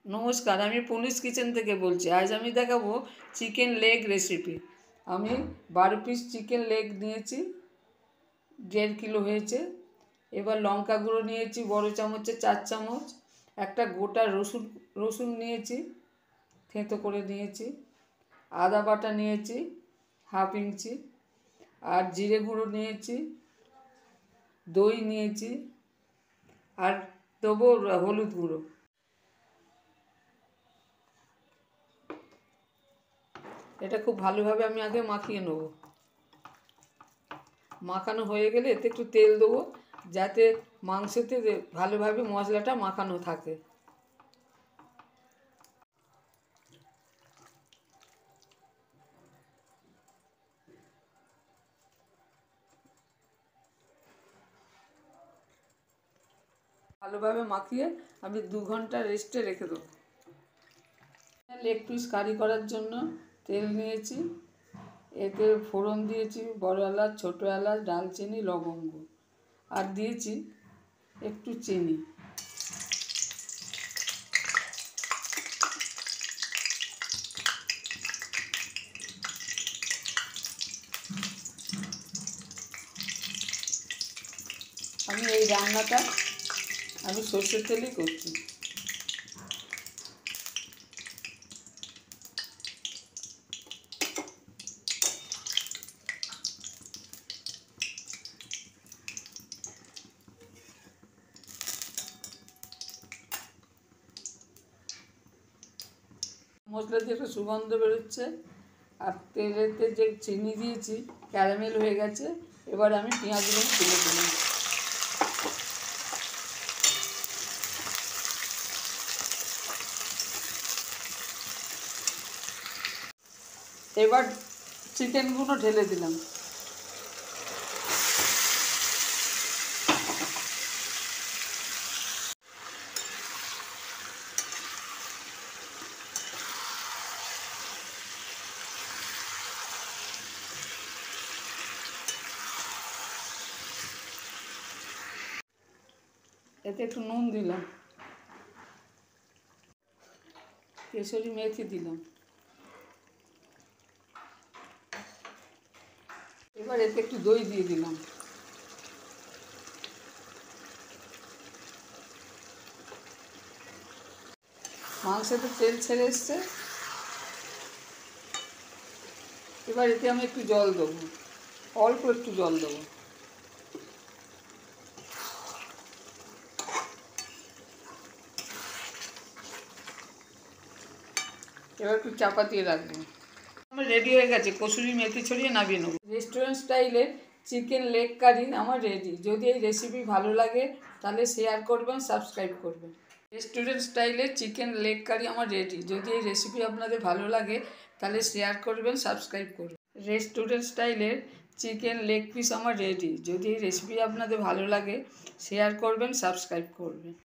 नमस्कार আমি police kitchen থেকে বলছি। আজ আমি দেখাবো চিকেন লেগ রেসিপি। আমি 12 পিস চিকেন লেগ নিয়েছি, 1.5 কিলো হয়েছে। এবার লঙ্কা গুঁড়ো নিয়েছি বড় চামচে 4 চামচ, একটা গোটা রসুন নিয়েছি, থেঁতো করে নিয়েছি, আদা বাটা নিয়েছি হাফ ইঞ্চি, আর জিরে গুঁড়ো নিয়েছি, দই নিয়েছি, আর দেবো হলুদ গুঁড়ো। এটা খুব ভালোভাবে আমি আগে মাখিয়ে নেব। মাখানো হয়ে গেলে এতে একটু তেল দেবো, যাতে মাংসতে ভালোভাবে মশলাটা মাখানো থাকে। ভালোভাবে মাখিয়ে আমি 2 ঘন্টা রেস্টে রেখে দেবো। লেগ পিস কারি করার জন্য তেল নিয়েছি, এতে ফোড়ন দিয়েছি বড় এলাচ, ছোটো এলাচ, দারচিনি, লবঙ্গ, আর দিয়েছি একটু চিনি। আমি এই রান্নাটা সর্ষের তেলেই করছি। মশলা দিয়ে একটা সুগন্ধ বেরোচ্ছে, আর তেলেতে যে চিনি দিয়েছি ক্যারামেল হয়ে গেছে। এবার আমি পেঁয়াজগুলো তুলে দিলাম। এবার চিকেনগুলো ঢেলে দিলাম। এতে একটু নুন দিলাম, কেশরি মেথি দিলাম। এবার এতে একটু দই দিয়ে দিলাম। মাংসতে তেল ছেড়ে এসছে। এবার এতে আমি একটু জল দেবো, অল্প একটু জল দেবো। এবার একটু চাপা দিয়ে রাখবো। আমার রেডি হয়ে গেছে, কসুরি মেথি ছড়িয়ে নামিয়ে নেবো। রেস্টুরেন্ট স্টাইলের চিকেন লেগ কারি আমার রেডি। যদি এই রেসিপি ভালো লাগে তাহলে শেয়ার করবেন, সাবস্ক্রাইব করবেন। রেস্টুরেন্ট স্টাইলের চিকেন লেগ কারি আমার রেডি। যদি এই রেসিপি আপনাদের ভালো লাগে তাহলে শেয়ার করবেন, সাবস্ক্রাইব করবেন। রেস্টুরেন্ট স্টাইলের চিকেন লেগ পিস আমার রেডি। যদি এই রেসিপি আপনাদের ভালো লাগে শেয়ার করবেন, সাবস্ক্রাইব করবেন।